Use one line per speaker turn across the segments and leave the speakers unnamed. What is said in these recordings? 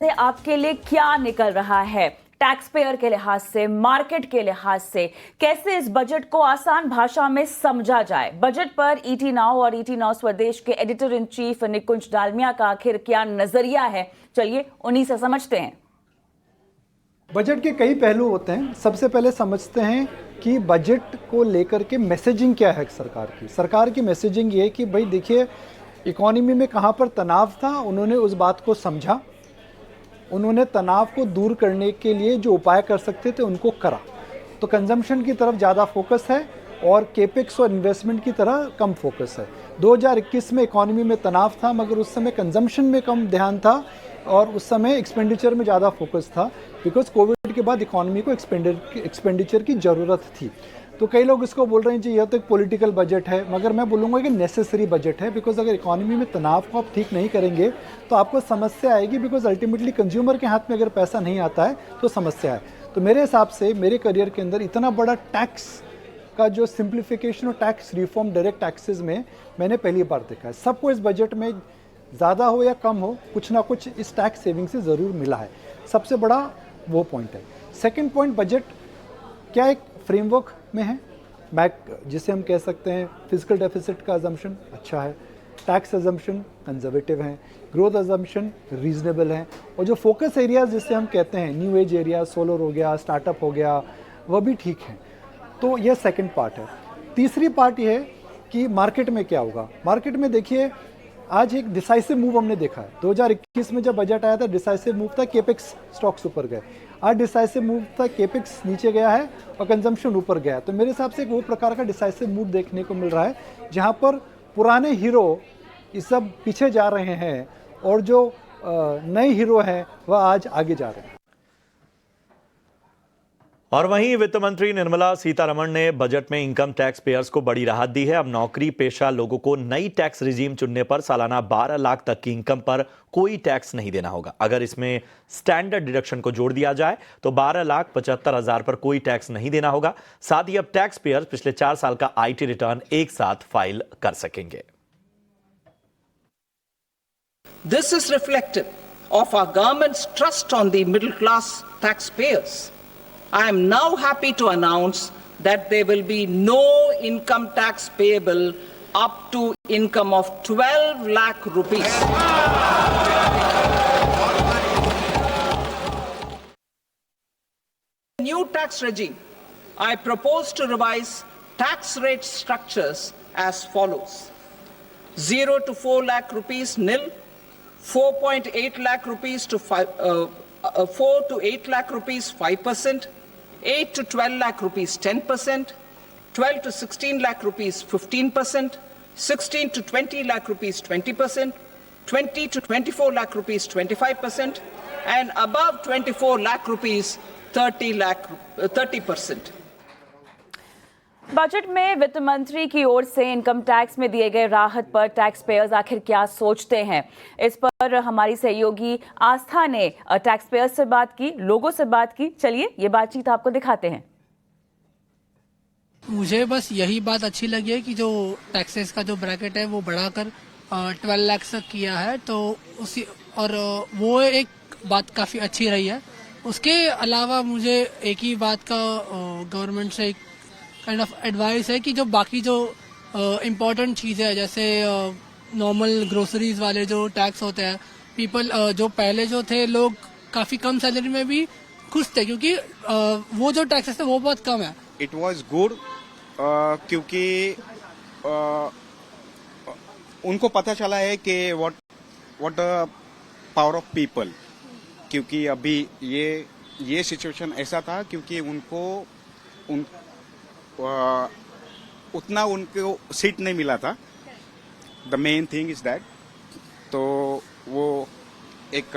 से आपके लिए क्या निकल रहा है, टैक्स पेयर के लिहाज से, मार्केट के लिहाज से, कैसे इस बजट को आसान भाषा में समझा जाए। बजट पर ईटी नाउ और ईटी नाउ स्वदेश के एडिटर इन चीफ निकुंज डालमिया का आखिर क्या नजरिया है, चलिए उन्हीं से समझते हैं।
बजट के कई पहलू होते हैं। सबसे पहले समझते हैं कि बजट को लेकर के मैसेजिंग क्या है सरकार की मैसेजिंग ये है कि भाई देखिए, इकोनॉमी में कहाँ पर तनाव था, उन्होंने उस बात को समझा, उन्होंने तनाव को दूर करने के लिए जो उपाय कर सकते थे उनको करा। तो कंजम्पशन की तरफ ज़्यादा फोकस है और केपेक्स और इन्वेस्टमेंट की तरह कम फोकस है। 2021 में इकोनॉमी में तनाव था, मगर उस समय कंजम्पशन में कम ध्यान था और उस समय एक्सपेंडिचर में ज़्यादा फोकस था, बिकॉज कोविड के बाद इकोनॉमी को एक्सपेंडिचर की ज़रूरत थी। तो कई लोग इसको बोल रहे हैं जी यह तो एक पॉलिटिकल बजट है, मगर मैं बोलूँगा कि नेसेसरी बजट है, बिकॉज अगर इकोनॉमी में तनाव को आप ठीक नहीं करेंगे तो आपको समस्या आएगी, बिकॉज अल्टीमेटली कंज्यूमर के हाथ में अगर पैसा नहीं आता है तो समस्या है। तो मेरे हिसाब से मेरे करियर के अंदर इतना बड़ा टैक्स का जो सिंप्लीफिकेशन और टैक्स रिफॉर्म डायरेक्ट टैक्सेस में मैंने पहली बार देखा है। सबको इस बजट में ज़्यादा हो या कम हो, कुछ ना कुछ इस टैक्स सेविंग से ज़रूर मिला है। सबसे बड़ा वो पॉइंट है। सेकेंड पॉइंट, बजट क्या एक फ्रेमवर्क में है, जिसे हम कह सकते हैं फिजिकल डेफिसिट का अजम्पशन अच्छा है, टैक्स अजम्पशन कंजर्वेटिव हैं, ग्रोथ अजम्पशन रीजनेबल हैं, और जो फोकस एरियाज जिसे हम कहते हैं न्यू एज एरिया, सोलर हो गया, स्टार्टअप हो गया, वह भी ठीक है। तो यह सेकंड पार्ट है। तीसरी पार्ट ये है कि मार्केट में क्या होगा। मार्केट में देखिए, आज एक डिसाइसिव मूव हमने देखा है। 2021 में जब बजट आया था, डिसाइसिव मूव था, केपेक्स स्टॉक्स ऊपर गए। आज डिसाइसिव मूव था, केपेक्स नीचे गया है और कंजम्पशन ऊपर गया है। तो मेरे हिसाब से एक वो प्रकार का डिसाइसिव मूव देखने को मिल रहा है जहां पर पुराने हीरो ये सब पीछे जा रहे हैं और जो नए हीरो हैं वह आज आगे जा रहे हैं।
और वहीं वित्त मंत्री निर्मला सीतारमण ने बजट में इनकम टैक्स पेयर्स को बड़ी राहत दी है। अब नौकरी पेशा लोगों को नई टैक्स रिजीम चुनने पर सालाना 12 लाख तक की इनकम पर कोई टैक्स नहीं देना होगा। अगर इसमें स्टैंडर्ड डिडक्शन को जोड़ दिया जाए तो 12,75,000 पर कोई टैक्स नहीं देना होगा। साथ ही अब टैक्स पेयर्स पिछले 4 साल का आईटी रिटर्न एक साथ फाइल कर सकेंगे।
This is reflective of our government's trust on the middle class taxpayers. I am now happy to announce that there will be no income tax payable up to income of 12 lakh rupees. New tax regime, I propose to revise tax rate structures as follows: 0 to 4 lakh rupees nil, 4.8 lakh rupees to 4 to 8 lakh rupees 5%, 8 to 12 lakh rupees 10%, 12 to 16 lakh rupees 15%, 16 to 20 lakh rupees 20%, 20 to 24 lakh rupees 25%, and above 24 lakh rupees 30%.
Budget में वित्त मंत्री की ओर से income tax में दिए गए राहत पर टैक्स पेयर्स आखिर क्या सोचते हैं, इस पर हमारी सहयोगी आस्था ने टैक्स पेयर्स से बात की, लोगों से बात की। चलिए ये बातचीत आपको दिखाते हैं।
मुझे बस यही बात अच्छी लगी है कि जो टैक्सेस का जो ब्रैकेट है वो बढ़ाकर 12 लाख तक किया है, तो उसी और वो एक बात काफी अच्छी रही है। उसके अलावा मुझे एक ही बात का गवर्नमेंट से काइंड ऑफ एडवाइस है कि जो बाकी जो इम्पोर्टेंट चीज़ें हैं, जैसे नॉर्मल ग्रोसरीज वाले जो टैक्स होते हैं, पीपल जो पहले जो थे लोग काफ़ी कम सैलरी में भी खुश थे, क्योंकि वो जो टैक्सेस थे वो बहुत कम है।
इट वाज गुड क्योंकि उनको पता चला है कि what the power of people, क्योंकि अभी ये सिचुएशन ऐसा था क्योंकि उतना उनको सीट नहीं मिला था। The main thing is that, तो वो एक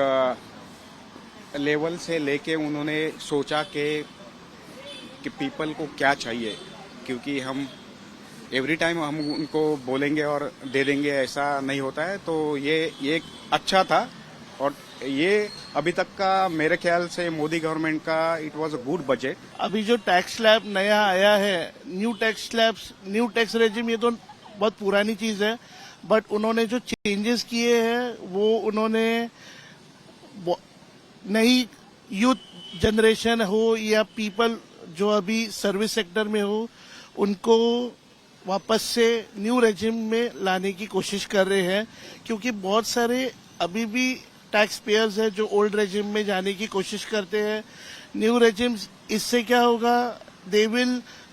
लेवल से लेके उन्होंने सोचा कि पीपल को क्या चाहिए, क्योंकि हम एवरी टाइम हम उनको बोलेंगे और दे देंगे, ऐसा नहीं होता है। तो ये एक अच्छा था और ये अभी तक का मेरे ख्याल से मोदी गवर्नमेंट का it was a good budget.
अभी जो टैक्स स्लैब नया आया है, new tax slabs, new tax regime, ये तो बहुत पुरानी चीज है, बट उन्होंने जो चेंजेस किए हैं वो उन्होंने नई यूथ जनरेशन हो या पीपल जो अभी सर्विस सेक्टर में हो, उनको वापस से न्यू रेजिम में लाने की कोशिश कर रहे हैं, क्योंकि बहुत सारे अभी भी टैक्स पेयर्स है जो ओल्ड रेजिम में जाने की कोशिश करते हैं। न्यू रेजिम, इससे क्या होगा,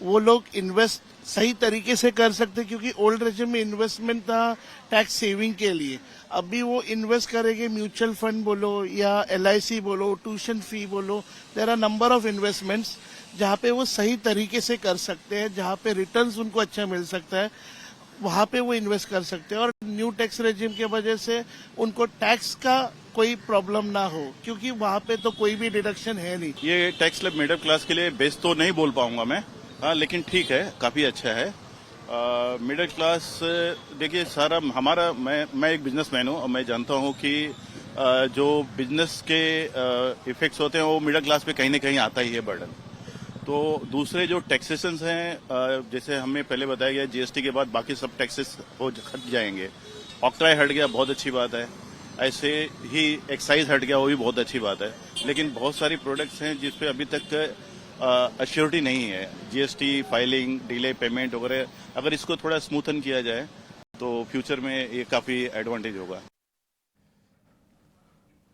वो लोग इन्वेस्ट सही तरीके से कर सकते, क्योंकि ओल्ड रेजिम में इन्वेस्टमेंट था टैक्स सेविंग के लिए। अभी वो इन्वेस्ट करेंगे म्यूचुअल फंड बोलो या LIC बोलो, ट्यूशन फी बोलो, there are number of investments जहाँ पे वो सही तरीके से कर सकते हैं, जहाँ पे रिटर्न्स उनको अच्छा मिल सकता है, वहाँ पे वो इन्वेस्ट कर सकते हैं। और न्यू टैक्स रेजिम के वजह से उनको टैक्स का कोई प्रॉब्लम ना हो, क्योंकि वहाँ पे तो कोई भी डिडक्शन है नहीं।
ये टैक्स स्लैब मिडिल क्लास के लिए बेस्ट तो नहीं बोल पाऊंगा मैं, हाँ, लेकिन ठीक है, काफी अच्छा है। मिडिल क्लास, देखिए सारा हमारा, मैं एक बिजनेसमैन हूँ और मैं जानता हूँ कि जो बिजनेस के इफेक्ट्स होते हैं वो मिडिल क्लास पे कहीं ना कहीं आता ही है बर्डन। तो दूसरे जो टैक्सेशन हैं, जैसे हमें पहले बताया गया GST के बाद बाकी सब टैक्सेस हट जाएंगे। ऑक्ट्राई हट गया, बहुत अच्छी बात है। ऐसे ही एक्साइज हट गया, वो भी बहुत अच्छी बात है। लेकिन बहुत सारी प्रोडक्ट्स हैं जिसपे अभी तक अश्योरिटी नहीं है। GST फाइलिंग, डिले पेमेंट वगैरह, अगर इसको थोड़ा स्मूथन किया जाए तो फ्यूचर में ये काफी एडवांटेज होगा।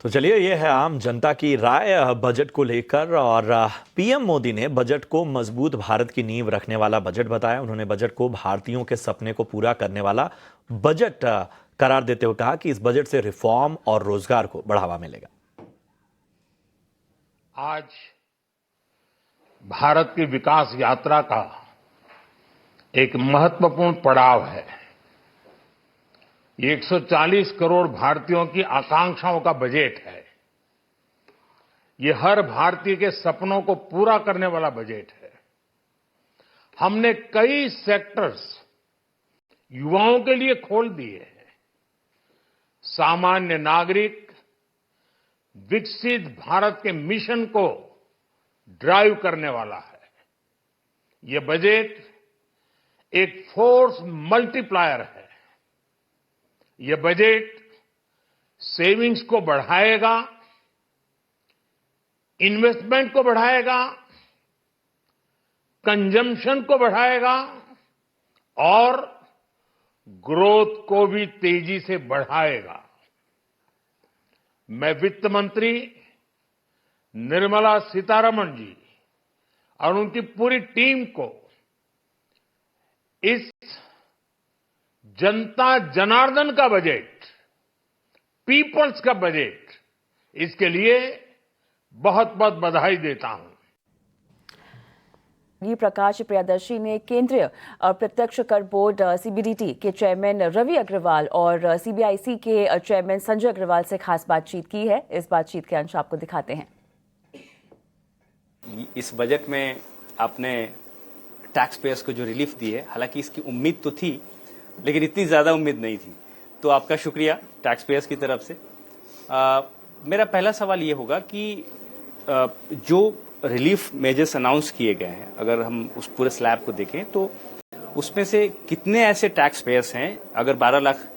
तो चलिए, ये है आम जनता की राय बजट को लेकर। और PM मोदी ने बजट को मजबूत भारत की नींव रखने वाला बजट बताया। उन्होंने बजट को भारतीयों के सपने को पूरा करने वाला बजट करार देते हुए कहा कि इस बजट से रिफॉर्म और रोजगार को बढ़ावा मिलेगा।
आज भारत की विकास यात्रा का एक महत्वपूर्ण पड़ाव है। ये 140 करोड़ भारतीयों की आकांक्षाओं का बजट है। ये हर भारतीय के सपनों को पूरा करने वाला बजट है। हमने कई सेक्टर्स युवाओं के लिए खोल दिए हैं। सामान्य नागरिक विकसित भारत के मिशन को ड्राइव करने वाला है। ये बजट एक फोर्स मल्टीप्लायर है। ये बजट सेविंग्स को बढ़ाएगा, इन्वेस्टमेंट को बढ़ाएगा, कंजम्पशन को बढ़ाएगा और ग्रोथ को भी तेजी से बढ़ाएगा। मैं वित्त मंत्री निर्मला सीतारमण जी और उनकी पूरी टीम को इस जनता जनार्दन का बजट, पीपल्स का बजट, इसके लिए बहुत बहुत बधाई देता हूं।
प्रकाश प्रियदर्शी ने केंद्रीय प्रत्यक्ष कर बोर्ड CBDT के चेयरमैन रवि अग्रवाल और CBIC के चेयरमैन संजय अग्रवाल से खास बातचीत की है। इस बातचीत के अंश आपको दिखाते हैं।
इस बजट में आपने टैक्स पेयर्स को जो रिलीफ दी है, हालांकि इसकी उम्मीद तो थी लेकिन इतनी ज्यादा उम्मीद नहीं थी, तो आपका शुक्रिया टैक्स पेयर्स की तरफ से। मेरा पहला सवाल ये होगा कि जो रिलीफ मेजर्स अनाउंस किए गए हैं, अगर हम उस पूरे स्लैब को देखें तो उसमें से कितने ऐसे टैक्स पेयर्स हैं, अगर 12 लाख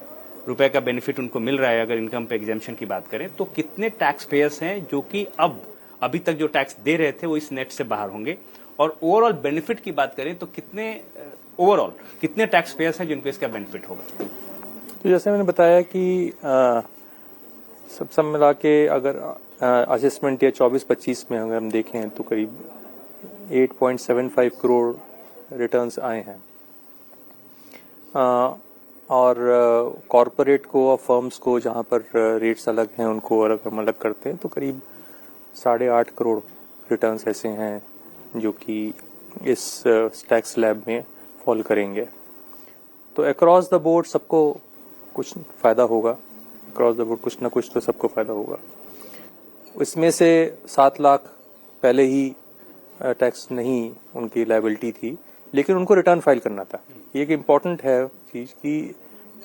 रुपए का बेनिफिट उनको मिल रहा है, अगर इनकम पे एग्जेम्पशन की बात करें, तो कितने टैक्स पेयर्स हैं जो कि अभी तक जो टैक्स दे रहे थे वो इस नेट से बाहर होंगे? और ओवरऑल बेनिफिट की बात करें तो कितने टैक्स पेयर्स हैं जिनको इसका बेनिफिट होगा?
तो जैसे मैंने बताया कि सब मिला के अगर असेसमेंट या 24-25 में अगर हम देखें तो करीब 8.75 करोड़ रिटर्न्स आए हैं। और कॉरपोरेट को और फर्म्स को जहां पर रेट्स अलग हैं उनको हम अलग करते हैं तो करीब 8.5 करोड़ रिटर्न्स ऐसे हैं जो कि इस टैक्स स्लैब में फॉल करेंगे। तो अक्रॉस द बोर्ड सबको कुछ फायदा होगा, अक्रॉस द बोर्ड कुछ ना कुछ तो सबको फायदा होगा। इसमें से 7 लाख पहले ही टैक्स नहीं उनकी लायबिलिटी थी, लेकिन उनको रिटर्न फाइल करना था। ये एक इम्पॉर्टेंट है चीज कि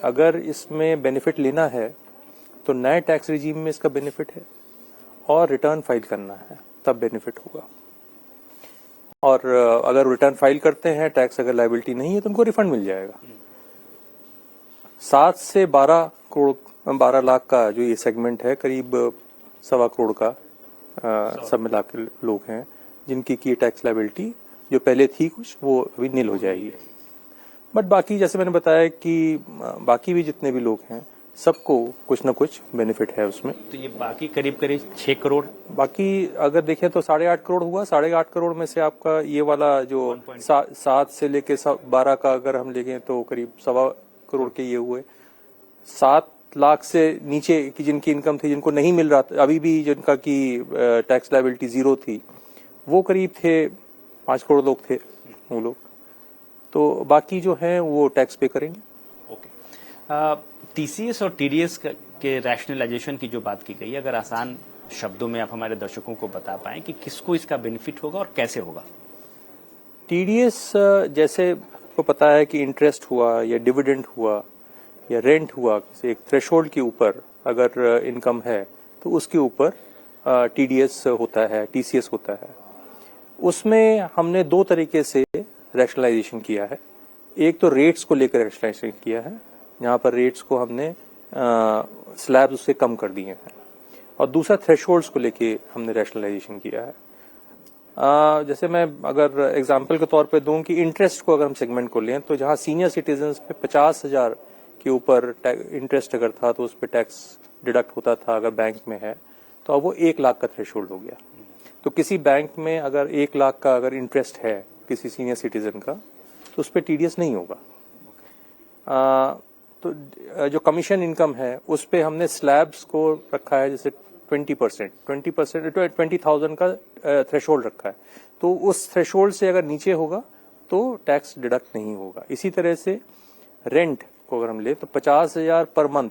अगर इसमें बेनिफिट लेना है तो नए टैक्स रिजीम में इसका बेनिफिट है और रिटर्न फाइल करना है, तब बेनिफिट होगा। और अगर रिटर्न फाइल करते हैं, टैक्स अगर लायबिलिटी नहीं है तो उनको रिफंड मिल जाएगा। 7 से 12 लाख का जो ये सेगमेंट है, करीब 1.25 करोड़ का सब मिला के लोग हैं जिनकी की टैक्स लायबिलिटी जो पहले थी कुछ वो अभी नील हो जाएगी। बट बाकी जैसे मैंने बताया कि बाकी भी जितने भी लोग हैं सबको कुछ ना कुछ बेनिफिट है उसमें।
तो ये बाकी करीब 6 करोड़,
बाकी अगर देखें तो 8.5 करोड़ हुआ। 8.5 करोड़ में से आपका ये वाला जो 7 से लेके 12 का अगर हम लेंगे तो करीब 1.25 करोड़ के ये हुए। 7 लाख से नीचे की जिनकी इनकम थी, जिनको नहीं मिल रहा था अभी भी, जिनका की टैक्स लायबिलिटी 0 थी, वो करीब थे 5 करोड़ लोग थे वो लोग। तो बाकी जो है वो टैक्स पे करेंगे।
ओके। टीसीएस और टीडीएस के रैशनलाइजेशन की जो बात की गई, अगर आसान शब्दों में आप हमारे दर्शकों को बता पाएं कि किसको इसका बेनिफिट होगा और कैसे होगा।
टीडीएस जैसे को पता है कि इंटरेस्ट हुआ या डिविडेंड हुआ या रेंट हुआ, किसी एक थ्रेशोल्ड के ऊपर अगर इनकम है तो उसके ऊपर टीडीएस होता है, टीसीएस होता है। उसमें हमने 2 तरीके से रैशनलाइजेशन किया है। एक तो रेट्स को लेकर रैशनलाइजेशन किया है, यहाँ पर रेट्स को हमने स्लैब्स उससे कम कर दिए हैं, और दूसरा थ्रेशोल्ड्स को लेके हमने रैशनलाइजेशन किया है। जैसे मैं अगर एग्जांपल के तौर पे दूं कि इंटरेस्ट को अगर हम सेगमेंट को लें तो जहां सीनियर सिटीजन्स पे 50,000 के ऊपर इंटरेस्ट अगर था तो उस पर टैक्स डिडक्ट होता था अगर बैंक में है, तो अब वो 1 लाख का थ्रेशोल्ड हो गया। तो किसी बैंक में अगर 1 लाख का अगर इंटरेस्ट है किसी सीनियर सिटीजन का तो उस पर टीडीएस नहीं होगा। तो जो कमीशन इनकम है उस पे हमने स्लैब्स को रखा है, जैसे 20% 20,000 का थ्रेशोल्ड रखा है, तो उस थ्रेशोल्ड से अगर नीचे होगा तो टैक्स डिडक्ट नहीं होगा। इसी तरह से रेंट को अगर हम ले तो 50,000 पर मंथ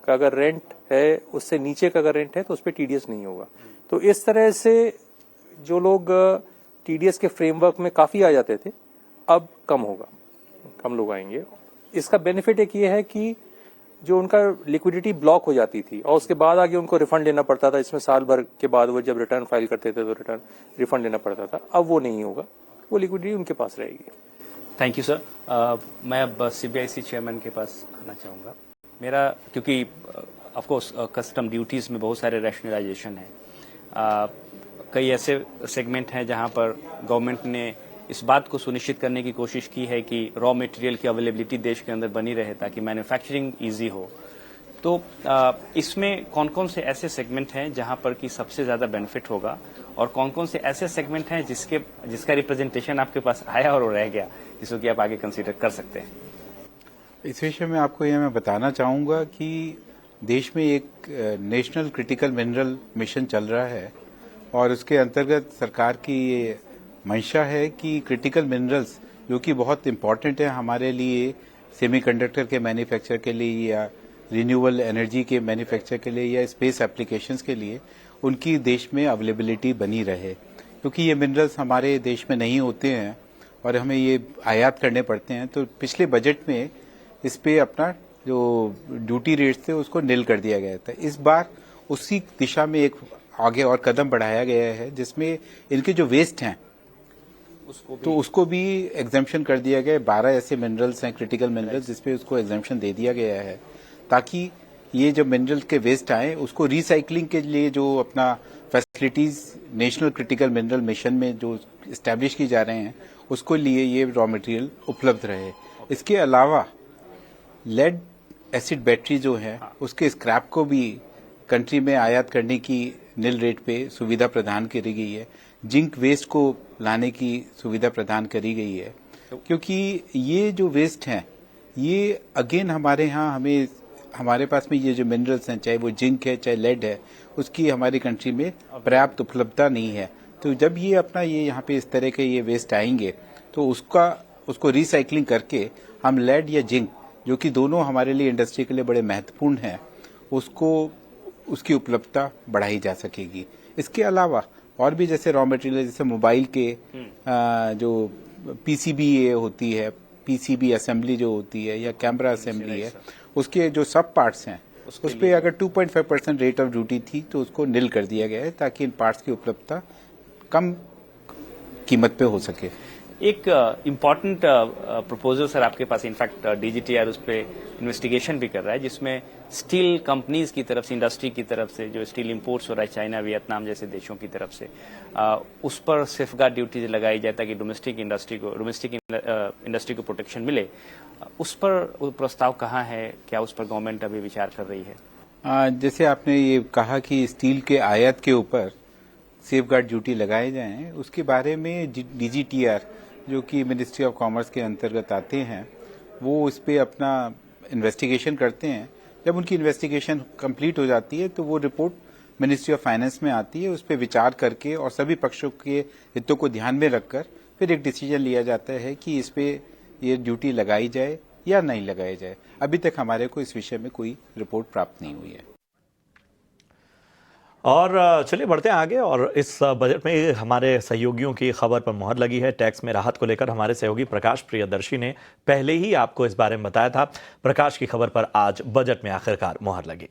का अगर रेंट है, उससे नीचे का अगर रेंट है तो उस पर टीडीएस नहीं होगा। तो इस तरह से जो लोग टीडीएस के फ्रेमवर्क में काफी आ जाते थे अब कम होगा, कम लोग आएंगे। इसका बेनिफिट एक ये है कि जो उनका लिक्विडिटी ब्लॉक हो जाती थी और उसके बाद आगे उनको रिफंड लेना पड़ता था, इसमें साल भर के बाद वो जब रिटर्न फाइल करते थे तो रिफंड लेना पड़ता था, अब वो नहीं होगा, वो लिक्विडिटी उनके पास रहेगी।
Thank you sir. मैं अब सीबीआईसी चेयरमैन के पास आना चाहूंगा। मेरा क्योंकि ऑफ कोर्स कस्टम ड्यूटीज में बहुत सारे रैशनलाइजेशन है, कई ऐसे सेगमेंट हैं जहां पर गवर्नमेंट ने इस बात को सुनिश्चित करने की कोशिश की है कि रॉ मटेरियल की अवेलेबिलिटी देश के अंदर बनी रहे ताकि मैन्युफैक्चरिंग इजी हो। तो इसमें कौन कौन से ऐसे सेगमेंट हैं जहां पर कि सबसे ज्यादा बेनिफिट होगा और कौन कौन से ऐसे सेगमेंट हैं जिसका रिप्रेजेंटेशन आपके पास आया और रह गया, जिसको कि आप आगे कंसीडर कर सकते हैं?
इस विषय में आपको यह मैं बताना चाहूंगा कि देश में एक नेशनल क्रिटिकल मिनरल मिशन चल रहा है और उसके अंतर्गत सरकार की ये मंशा है कि क्रिटिकल मिनरल्स जो कि बहुत इम्पोर्टेंट है हमारे लिए, सेमीकंडक्टर के मैन्युफैक्चर के लिए या रिन्यूएबल एनर्जी के मैन्युफैक्चर के लिए या स्पेस एप्लीकेशंस के लिए, उनकी देश में अवेलेबिलिटी बनी रहे, क्योंकि ये मिनरल्स हमारे देश में नहीं होते हैं और हमें ये आयात करने पड़ते हैं। तो पिछले बजट में इस पे अपना जो ड्यूटी रेट्स थे उसको निल कर दिया गया था। इस बार उसी दिशा में एक आगे और कदम बढ़ाया गया है जिसमें इनके जो वेस्ट हैं उसको भी एग्जेम्पशन कर दिया गया है। 12 ऐसे मिनरल्स हैं क्रिटिकल मिनरल्स जिसपे उसको एग्जेम्पशन दे दिया गया है ताकि ये जो मिनरल्स के वेस्ट आए उसको रिसाइकलिंग के लिए जो अपना facilities national critical mineral mission में जो एस्टैब्लिश की जा रहे हैं उसको लिए ये रॉ मटेरियल उपलब्ध रहे। इसके अलावा लेड एसिड बैटरी जो है उसके स्क्रैप को भी कंट्री में आयात करने की निल रेट पे सुविधा प्रदान करी गई है। जिंक वेस्ट को लाने की सुविधा प्रदान करी गई है, क्योंकि ये जो वेस्ट हैं ये अगेन हमारे यहाँ हमारे पास में ये जो मिनरल्स हैं, चाहे वो जिंक है चाहे लेड है, उसकी हमारी कंट्री में पर्याप्त उपलब्धता नहीं है। तो जब ये अपना ये यहाँ पे इस तरह के ये वेस्ट आएंगे तो उसको रिसाइकलिंग करके हम लेड या जिंक, जो कि दोनों हमारे लिए इंडस्ट्री के लिए बड़े महत्वपूर्ण हैं, उसकी उपलब्धता बढ़ाई जा सकेगी। इसके अलावा और भी जैसे रॉ मटेरियल, जैसे मोबाइल के जो पीसीबी होती है, पीसीबी असेंबली जो होती है या कैमरा असेंबली है, उसके जो सब पार्ट्स हैं उस पे अगर 2.5% रेट ऑफ ड्यूटी थी तो उसको निल कर दिया गया है ताकि इन पार्ट्स की उपलब्धता कम कीमत पे हो सके।
एक इम्पॉर्टेंट प्रपोजल सर आपके पास, इनफैक्ट डीजीटीआर उस पर इन्वेस्टिगेशन भी कर रहा है, जिसमें स्टील कंपनीज की तरफ से, इंडस्ट्री की तरफ से जो स्टील इंपोर्ट्स हो रहा है चाइना, वियतनाम जैसे देशों की तरफ से, उस पर सेफगार्ड ड्यूटी लगाई जाए ताकि डोमेस्टिक इंडस्ट्री को प्रोटेक्शन मिले। उस पर प्रस्ताव कहाँ है, क्या उस पर गवर्नमेंट अभी विचार कर रही है?
जैसे आपने ये कहा कि स्टील के आयात के ऊपर सेफगार्ड ड्यूटी लगाए जाएं, उसके बारे में डीजीटीआर जो कि मिनिस्ट्री ऑफ कॉमर्स के अंतर्गत आते हैं, वो इस पे अपना इन्वेस्टिगेशन करते हैं। जब उनकी इन्वेस्टिगेशन कंप्लीट हो जाती है तो वो रिपोर्ट मिनिस्ट्री ऑफ फाइनेंस में आती है, उस पर विचार करके और सभी पक्षों के हितों को ध्यान में रखकर फिर एक डिसीजन लिया जाता है कि इस पे ये ड्यूटी लगाई जाए या नहीं लगाई जाए। अभी तक हमारे को इस विषय में कोई रिपोर्ट प्राप्त नहीं हुई है।
और चलिए बढ़ते हैं आगे। और इस बजट में हमारे सहयोगियों की खबर पर मुहर लगी है। टैक्स में राहत को लेकर हमारे सहयोगी प्रकाश प्रियदर्शी ने पहले ही आपको इस बारे में बताया था। प्रकाश की खबर पर आज बजट में आखिरकार मुहर लगी।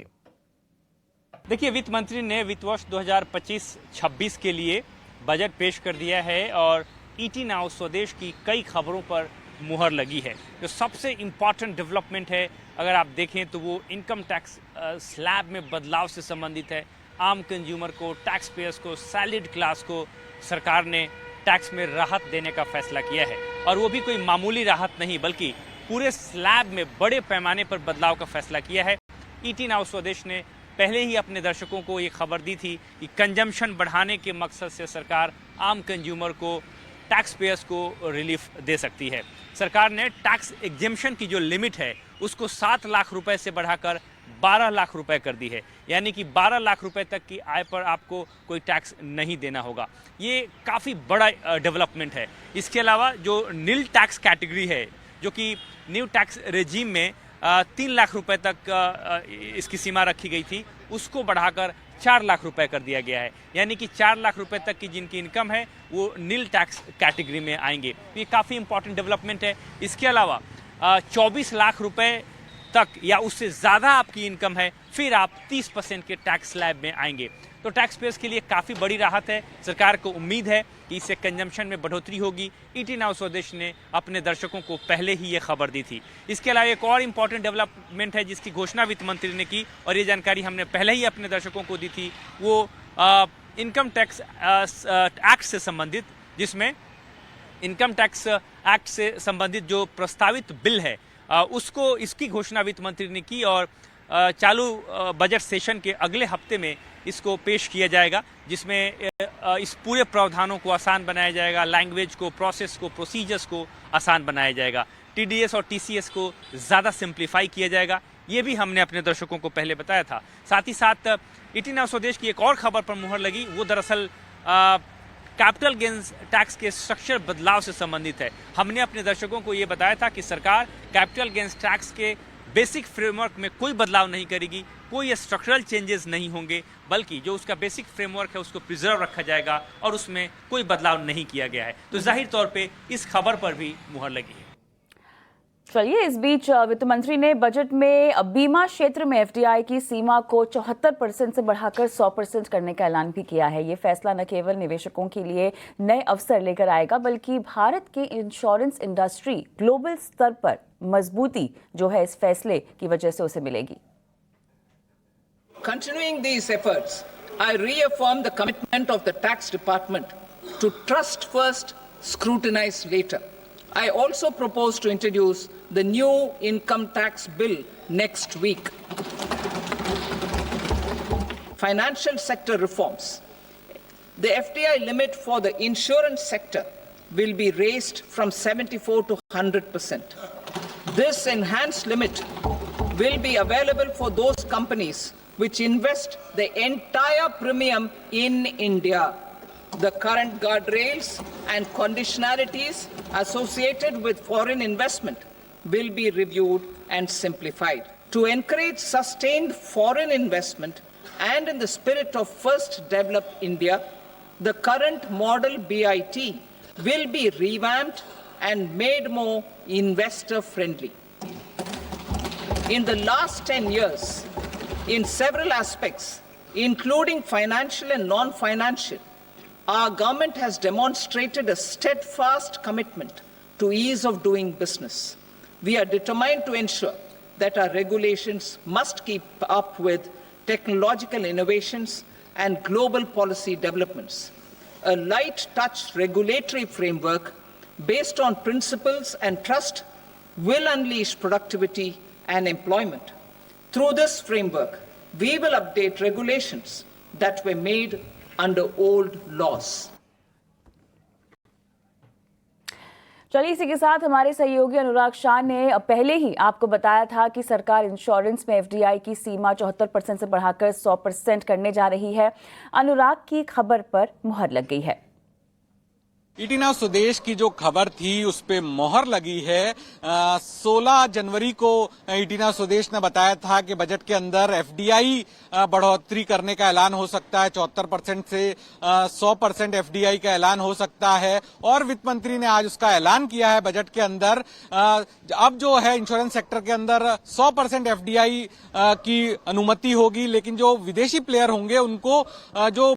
देखिए, वित्त मंत्री ने वित्त वर्ष 2025-26 के लिए बजट पेश कर दिया है और ईटी नाउ स्वदेश की कई खबरों पर मुहर लगी है। जो सबसे इम्पॉर्टेंट डेवलपमेंट है, अगर आप देखें तो वो इनकम टैक्स स्लैब में बदलाव से संबंधित है। आम कंज्यूमर को, टैक्स पेयर्स को, सैलरीड क्लास को सरकार ने टैक्स में राहत देने का फैसला किया है, और वो भी कोई मामूली राहत नहीं बल्कि पूरे स्लैब में बड़े पैमाने पर बदलाव का फैसला किया है। ईटी नाउ स्वदेश ने पहले ही अपने दर्शकों को ये खबर दी थी कि कंजम्पशन बढ़ाने के मकसद से सरकार आम कंज्यूमर को, टैक्स पेयर्स को रिलीफ दे सकती है। सरकार ने टैक्स एग्जेम्पशन की जो लिमिट है उसको 7 लाख रुपए से बढ़ाकर 12 लाख रुपए कर दी है, यानी कि 12 लाख रुपए तक की आय पर आपको कोई टैक्स नहीं देना होगा। ये काफ़ी बड़ा डेवलपमेंट है। इसके अलावा जो नील टैक्स कैटेगरी है, जो कि न्यू टैक्स रेजिम में 3 लाख रुपए तक इसकी सीमा रखी गई थी, उसको बढ़ाकर 4 लाख रुपए कर दिया गया है, यानी कि 4 लाख रुपए तक की जिनकी इनकम है वो नील टैक्स कैटेगरी में आएंगे। ये काफ़ी इंपॉर्टेंट डेवलपमेंट है। इसके अलावा 24 लाख रुपए तक या उससे ज़्यादा आपकी इनकम है, फिर आप 30% के टैक्स स्लैब में आएंगे। तो टैक्स पेयर्स के लिए काफ़ी बड़ी राहत है। सरकार को उम्मीद है कि इससे कंजम्पशन में बढ़ोतरी होगी। ईटी नाउ स्वदेश ने अपने दर्शकों को पहले ही ये खबर दी थी। इसके अलावा एक और इम्पॉर्टेंट डेवलपमेंट है जिसकी घोषणा वित्त मंत्री ने की, और ये जानकारी हमने पहले ही अपने दर्शकों को दी थी। वो इनकम टैक्स एक्ट से संबंधित, जिसमें इनकम टैक्स एक्ट से संबंधित जो प्रस्तावित बिल है उसको, इसकी घोषणा वित्त मंत्री ने की, और चालू बजट सेशन के अगले हफ्ते में इसको पेश किया जाएगा, जिसमें इस पूरे प्रावधानों को आसान बनाया जाएगा, लैंग्वेज को, प्रोसेस को, प्रोसीजर्स को आसान बनाया जाएगा, टीडीएस और टीसीएस को ज़्यादा सिंप्लीफाई किया जाएगा। ये भी हमने अपने दर्शकों को पहले बताया था। साथ ही साथ ईटी नाउ स्वदेश की एक और खबर पर मुहर लगी, वो दरअसल कैपिटल गेन्स टैक्स के स्ट्रक्चर बदलाव से संबंधित है। हमने अपने दर्शकों को ये बताया था कि सरकार कैपिटल गेन्स टैक्स के बेसिक फ्रेमवर्क में कोई बदलाव नहीं करेगी, कोई स्ट्रक्चरल चेंजेस नहीं होंगे, बल्कि जो उसका बेसिक फ्रेमवर्क है उसको प्रिजर्व रखा जाएगा और उसमें कोई बदलाव नहीं किया गया है। तो जाहिर तौर पे इस खबर पर भी मुहर लगी है।
चलिए, इस बीच वित्त मंत्री ने बजट में बीमा क्षेत्र में एफडीआई की सीमा को 74% से बढ़ाकर 100% करने का ऐलान भी किया है। ये फैसला न केवल निवेशकों के लिए नए अवसर लेकर आएगा, बल्कि भारत की इंश्योरेंस इंडस्ट्री ग्लोबल स्तर पर मजबूती जो है इस फैसले की वजह से उसे मिलेगी।
Continuing these efforts, I reaffirm the commitment of the tax department to trust first, scrutinize later. I also propose to introduce the new income tax bill next week. Financial sector reforms. The FDI limit for the insurance sector will be raised from 74 to 100%. This enhanced limit will be available for those companies which invest the entire premium in India. The current guardrails and conditionalities associated with foreign investment will be reviewed and simplified. To encourage sustained foreign investment and in the spirit of First Develop India, the current model BIT will be revamped and made more investor friendly. In the last 10 years, in several aspects, including financial and non-financial, our government has demonstrated a steadfast commitment to ease of doing business. We are determined to ensure that our regulations must keep up with technological innovations and global policy developments. A light touch regulatory framework based on principles and trust will unleash productivity and employment. Through this framework, we will update regulations that were made under old laws.
चलिए इसी के साथ हमारे सहयोगी अनुराग शाह ने पहले ही आपको बताया था कि सरकार इंश्योरेंस में एफडीआई की सीमा 74% से बढ़ाकर 100% करने जा रही है। अनुराग की खबर पर मुहर लग गई है।
ईटी नाउ स्वदेश की जो खबर थी उस पे मोहर लगी है। 16 जनवरी को ईटी नाउ स्वदेश ने बताया था कि बजट के अंदर एफडीआई बढ़ोतरी करने का ऐलान हो सकता है। 74% से 100% एफडीआई का ऐलान हो सकता है और वित्त मंत्री ने आज उसका ऐलान किया है बजट के अंदर। अब जो है इंश्योरेंस सेक्टर के अंदर 100% एफडीआई की अनुमति होगी, लेकिन जो विदेशी प्लेयर होंगे उनको जो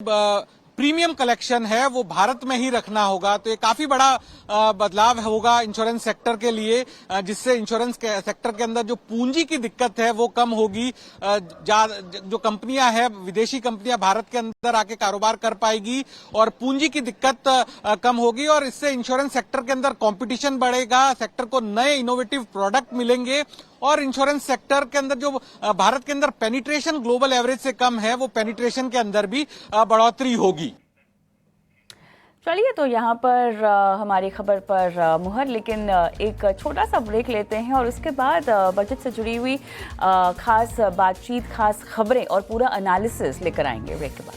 प्रीमियम कलेक्शन है वो भारत में ही रखना होगा। तो ये काफी बड़ा बदलाव होगा इंश्योरेंस सेक्टर के लिए, जिससे इंश्योरेंस सेक्टर के अंदर जो पूंजी की दिक्कत है वो कम होगी। जो कंपनियां हैं, विदेशी कंपनियां भारत के अंदर आके कारोबार कर पाएगी और पूंजी की दिक्कत कम होगी और इससे इंश्योरेंस सेक्टर के अंदर कंपटीशन बढ़ेगा, सेक्टर को नए इनोवेटिव प्रोडक्ट मिलेंगे और इंश्योरेंस सेक्टर के अंदर जो भारत के अंदर पेनिट्रेशन ग्लोबल एवरेज से कम है वो पेनिट्रेशन के अंदर भी बढ़ोतरी होगी।
चलिए तो यहाँ पर हमारी खबर पर मुहर, लेकिन एक छोटा सा ब्रेक लेते हैं और उसके बाद बजट से जुड़ी हुई खास बातचीत, खास खबरें और पूरा एनालिसिस लेकर आएंगे ब्रेक के बाद।